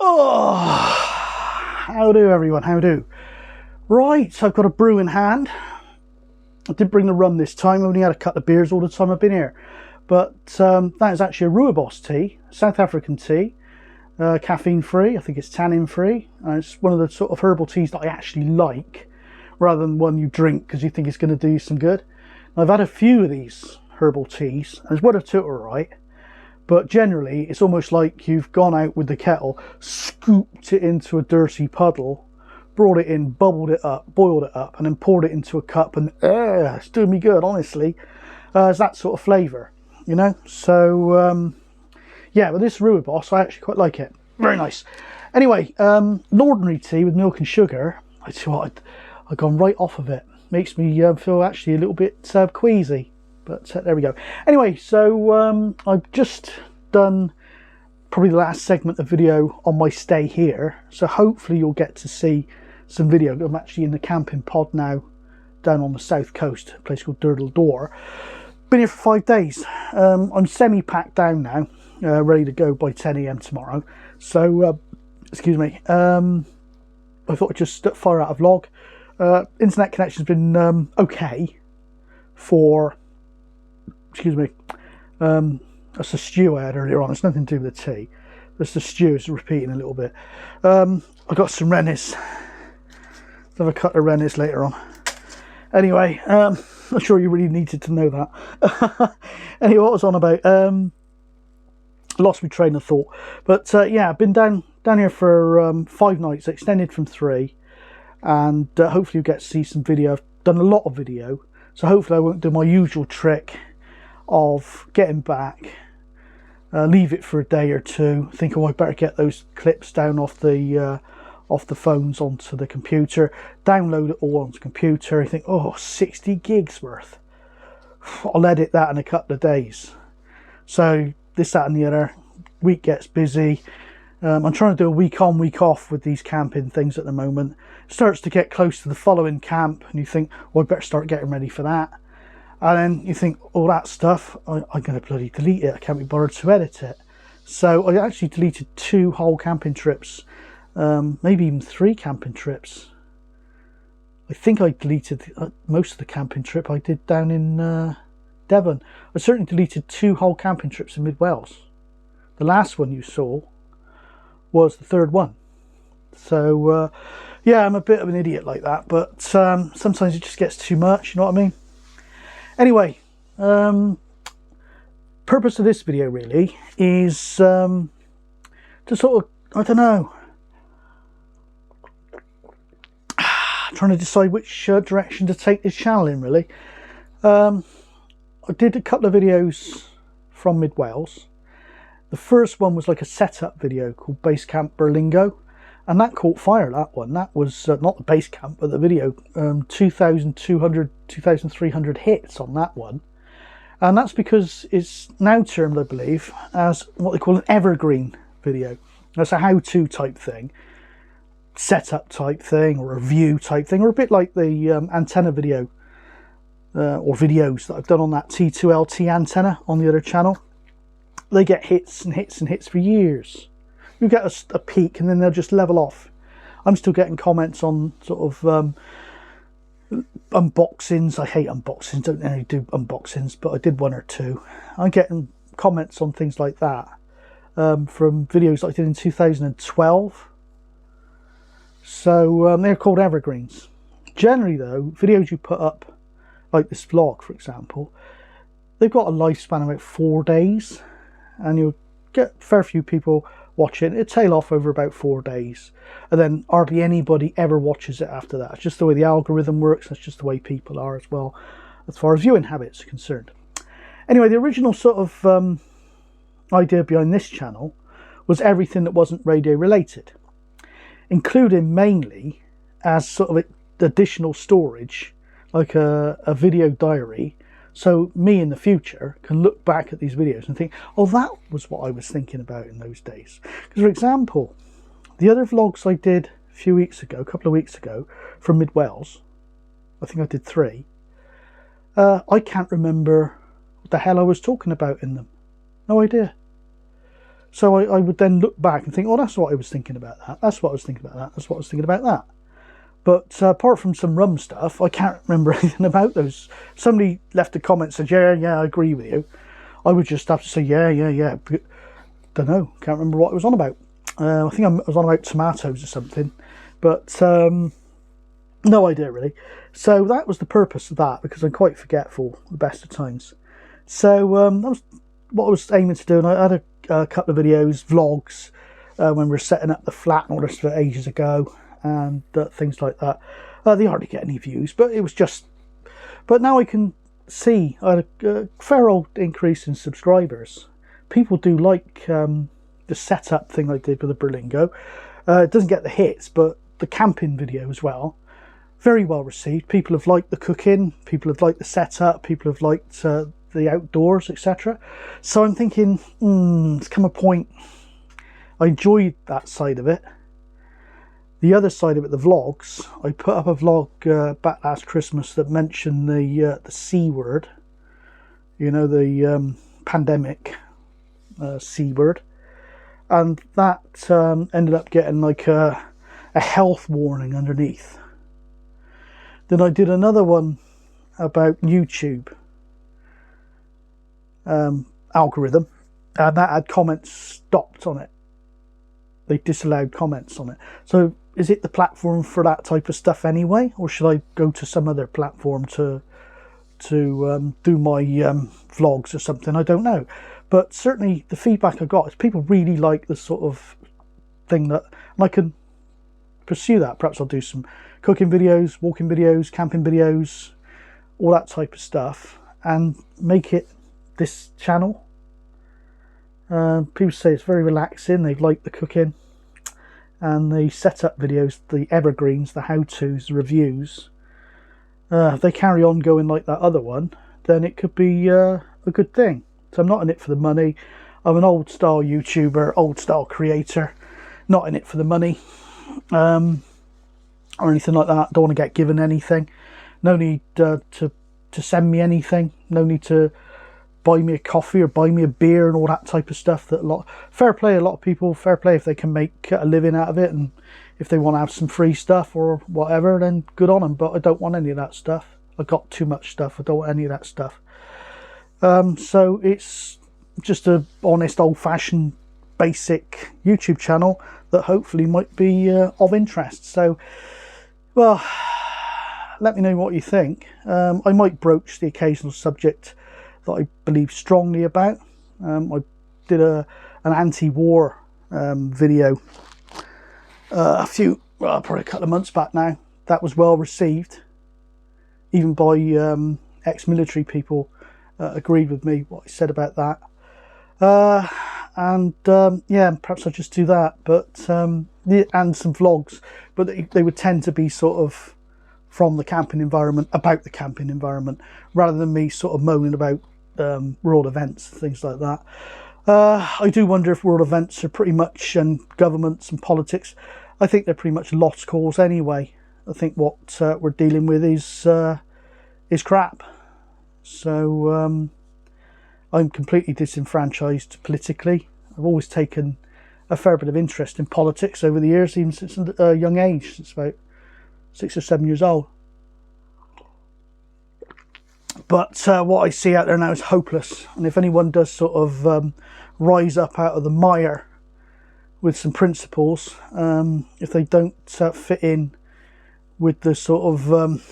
Oh, how do everyone, how do? Right, I've got a brew in hand. I did bring the rum this time. I only had a couple of beers all the time I've been here. But that is actually a rooibos tea, South African tea, caffeine free. I think it's tannin free. It's one of the sort of herbal teas that I actually like, rather than one you drink because you think it's going to do you some good. I've had a few of these herbal teas, and there's one or two all right. But generally, it's almost like you've gone out with the kettle, scooped it into a dirty puddle, brought it in, bubbled it up, boiled it up, and then poured it into a cup, and it's doing me good, honestly. It's that sort of flavour, you know? So, yeah, but this rooibos, I actually quite like it. Very nice. Anyway, an ordinary tea with milk and sugar, I tell you what, I've gone right off of it. Makes me feel actually a little bit queasy. But there we go. Anyway, so I've just done probably the last segment of video on my stay here. So hopefully you'll get to see some video. I'm actually in the camping pod now down on the south coast, a place called Dorset. Been here for 5 days. I'm semi-packed down now, ready to go by 10 AM tomorrow. So, excuse me, I thought I'd just fire out a vlog. Internet connection's been okay for... Excuse me, that's a stew I had earlier on. It's nothing to do with the tea. That's the stew, it's repeating a little bit. I got some rennies. I'll have a cut of rennies later on. Anyway, not sure you really needed to know that. Anyway, what was on about? Lost my train of thought. But yeah, I've been down here for 5 nights, extended from 3. And hopefully you'll get to see some video. I've done a lot of video, so hopefully I won't do my usual trick of getting back, leave it for a day or two, think, oh, I better get those clips down off the phones onto the computer, download it all onto the computer. I think, oh, 60 gigs worth. I'll edit that in a couple of days. So this, that and the other. Week gets busy. I'm trying to do a week on, week off with these camping things at the moment. It starts to get close to the following camp and you think, well, I better start getting ready for that. And then you think, all that stuff, I'm going to bloody delete it. I can't be bothered to edit it. So I actually deleted 2 whole camping trips, maybe even 3 camping trips. I think I deleted most of the camping trip I did down in Devon. I certainly deleted 2 whole camping trips in Mid Wales. The last one you saw was the 3rd one. So yeah, I'm a bit of an idiot like that, but sometimes it just gets too much, you know what I mean? Anyway, purpose of this video really is to sort of, I don't know, trying to decide which direction to take this channel in really. I did a couple of videos from Mid Wales. The first one was like a setup video called Base Camp Berlingo, and that caught fire, that one. That was not the base camp, but the video, 2,200, 2,300 hits on that one. And that's because it's now termed, I believe, as what they call an evergreen video. That's a how-to type thing, setup type thing, or review type thing, or a bit like the antenna video, or videos that I've done on that T2LT antenna on the other channel. They get hits and hits and hits for years. You get a peak and then they'll just level off. I'm still getting comments on sort of unboxings. I hate unboxings, don't really do unboxings, but I did 1 or 2. I'm getting comments on things like that from videos I did in 2012. So they're called evergreens. Generally though, videos you put up, like this vlog for example, they've got a lifespan of about 4 days, and you'll get a fair few people watch it. It'll tail off over about 4 days, and then hardly anybody ever watches it after that. It's just the way the algorithm works. That's just the way people are as well, as far as viewing habits are concerned. Anyway, the original sort of idea behind this channel was everything that wasn't radio related, including mainly as sort of additional storage, like a video diary. So me in the future can look back at these videos and think, oh, that was what I was thinking about in those days. Because for example, the other vlogs I did a few weeks ago, a couple of weeks ago, from Mid Wales, I think I did 3, I can't remember what the hell I was talking about in them. No idea. So I would then look back and think, oh, that's what I was thinking about that. That's what I was thinking about that. That's what I was thinking about that. But apart from some rum stuff, I can't remember anything about those. Somebody left a comment, said, yeah, I agree with you. I would just have to say, yeah. Don't know. Can't remember what I was on about. I think I was on about tomatoes or something. But no idea, really. So that was the purpose of that, because I'm quite forgetful the best of times. So that was what I was aiming to do. And I had a couple of videos, vlogs, when we were setting up the flat and all this for ages ago. And things like that. They hardly get any views, but it was just... But now I can see I had a fair old increase in subscribers. People do like the setup thing I did with the Berlingo. It doesn't get the hits, but the camping video as well, very well received. People have liked the cooking, people have liked the setup, people have liked the outdoors, etc. So I'm thinking, it's come a point. I enjoyed that side of it. The other side of it, the vlogs, I put up a vlog back last Christmas that mentioned the C word, you know, the pandemic C word, and that ended up getting like a health warning underneath. Then I did another one about YouTube algorithm, and that had comments stopped on it. They disallowed comments on it. So is it the platform for that type of stuff anyway, or should I go to some other platform to do my vlogs or something? I don't know, but certainly the feedback I got is people really like the sort of thing that, and I can pursue that. Perhaps I'll do some cooking videos, walking videos, camping videos, all that type of stuff, and make it this channel. People say it's very relaxing. They like the cooking and the setup videos, the evergreens, the how-tos, the reviews. If they carry on going like that other one, then it could be a good thing. So I'm not in it for the money. I'm an old style YouTuber, old style creator, not in it for the money or anything like that. Don't want to get given anything. No need to send me anything. No need to buy me a coffee or buy me a beer and all that type of stuff. Fair play, a lot of people, fair play if they can make a living out of it, and if they want to have some free stuff or whatever, then good on them. But I don't want any of that stuff. I've got too much stuff. I don't want any of that stuff. So it's just a honest, old-fashioned, basic YouTube channel that hopefully might be of interest. So, well, let me know what you think. I might broach the occasional subject that I believe strongly about. I did an anti-war video probably a couple of months back now. That was well received, even by ex-military people. Agreed with me what I said about that. Yeah, perhaps I'll just do that. But and some vlogs, but they would tend to be sort of from the camping environment, about the camping environment, rather than me sort of moaning about world events, things like that. I do wonder if world events are pretty much, and governments and politics, I think they're pretty much lost cause anyway. I think what we're dealing with is crap. So I'm completely disenfranchised politically. I've always taken a fair bit of interest in politics over the years, even since a young age, since about 6 or 7 years old. But what I see out there now is hopeless. And if anyone does sort of rise up out of the mire with some principles, if they don't fit in with the sort of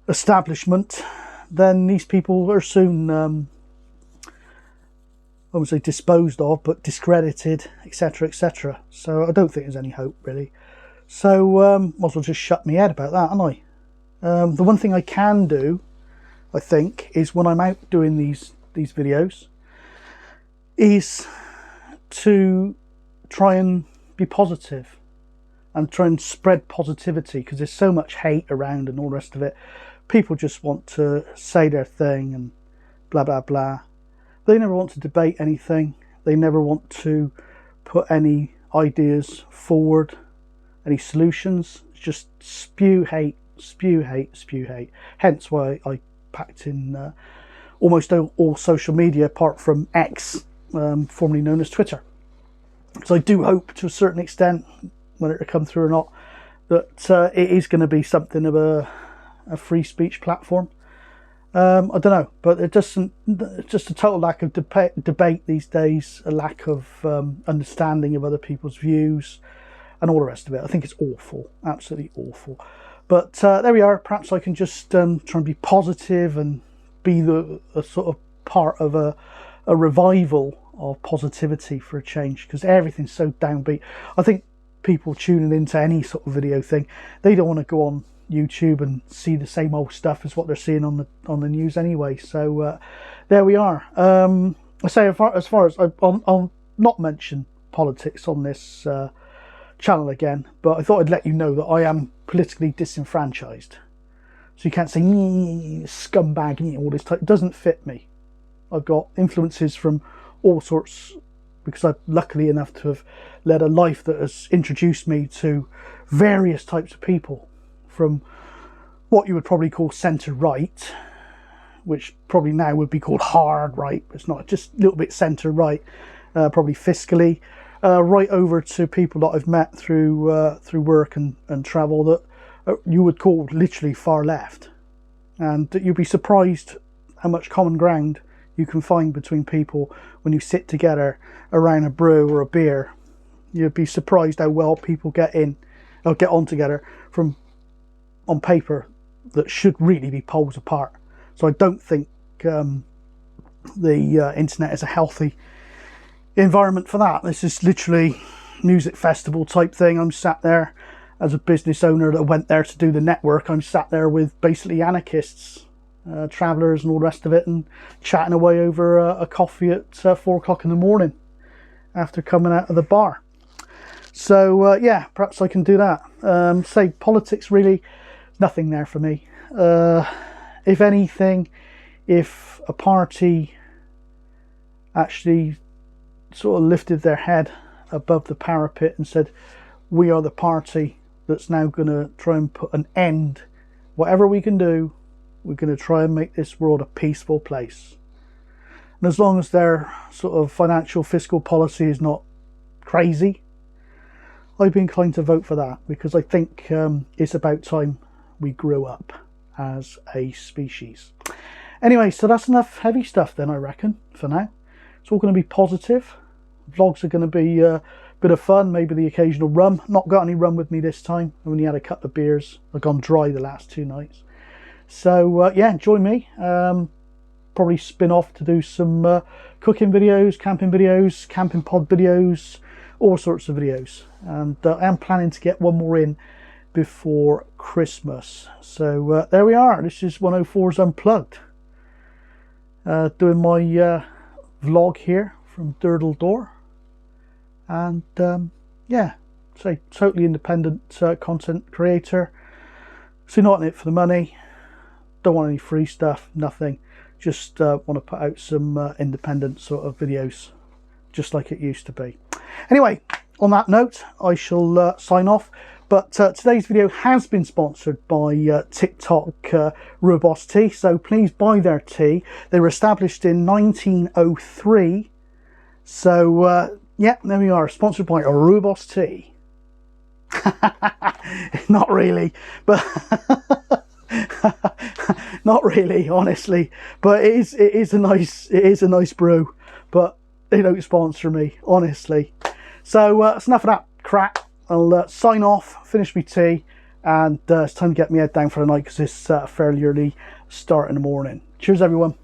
establishment, then these people are soon, I won't say disposed of, but discredited, etc., etc. So I don't think there's any hope, really. So might as well just shut my head about that, haven't I? The one thing I can do, I think, is when I'm out doing these videos, is to try and be positive and try and spread positivity, because there's so much hate around and all the rest of it. People just want to say their thing and blah blah blah. They never want to debate anything. They never want to put any ideas forward, any solutions. Just spew hate, spew hate, spew hate. Hence why I packed in almost all social media apart from X, formerly known as Twitter. So I do hope to a certain extent, whether it come through or not, that it is going to be something of a free speech platform. I don't know, but it doesn't. Just a total lack of debate these days, a lack of understanding of other people's views, and all the rest of it. I think it's awful, absolutely awful. But there we are. Perhaps I can just try and be positive and be a sort of part of a revival of positivity for a change, because everything's so downbeat. I think people tuning into any sort of video thing, they don't want to go on YouTube and see the same old stuff as what they're seeing on the news anyway. So there we are. I say as far as I'll not mention politics on this channel again, but I thought I'd let you know that I am politically disenfranchised. So you can't say scumbag, all this type. It doesn't fit me. I've got influences from all sorts, because I'm lucky enough to have led a life that has introduced me to various types of people, from what you would probably call centre right, which probably now would be called hard right. It's not, just a little bit centre right, probably fiscally, right over to people that I've met through work and travel that you would call literally far left. And you'd be surprised how much common ground you can find between people when you sit together around a brew or a beer. You'd be surprised how well people get on together from on paper that should really be poles apart. So I don't think the internet is a healthy environment for that. This is literally music festival type thing. I'm sat there as a business owner that went there to do the network. I'm sat there with basically anarchists, travellers and all the rest of it, and chatting away over a coffee at 4 o'clock in the morning after coming out of the bar. So yeah, perhaps I can do that. Say politics, really nothing there for me. If anything, if a party actually sort of lifted their head above the parapet and said, we are the party that's now going to try and put an end, whatever we can do, we're going to try and make this world a peaceful place. And as long as their sort of financial fiscal policy is not crazy, I'd be inclined to vote for that, because I think it's about time we grew up as a species. Anyway, so that's enough heavy stuff then, I reckon, for now. It's all going to be positive. Vlogs are going to be a bit of fun, maybe the occasional rum. Not got any rum with me this time. I only had a couple of beers. I've gone dry the last 2 nights. So yeah, join me. Probably spin off to do some cooking videos, camping pod videos, all sorts of videos. And I am planning to get one more in before Christmas. So there we are. This is 104's Unplugged. Doing my vlog here from Durdle Door. And yeah, say totally independent content creator. So not in it for the money. Don't want any free stuff, nothing. Just want to put out some independent sort of videos, just like it used to be. Anyway, on that note, I shall sign off. But today's video has been sponsored by TikTok Rooibos Tea. So please buy their tea. They were established in 1903. So yeah, there we are, sponsored by Rooibos Tea. Not really, but not really, honestly. But it is a nice brew. But they don't sponsor me, honestly. So that's enough of that crap. I'll sign off, finish my tea, and it's time to get my head down for the night, because it's a fairly early start in the morning. Cheers, everyone.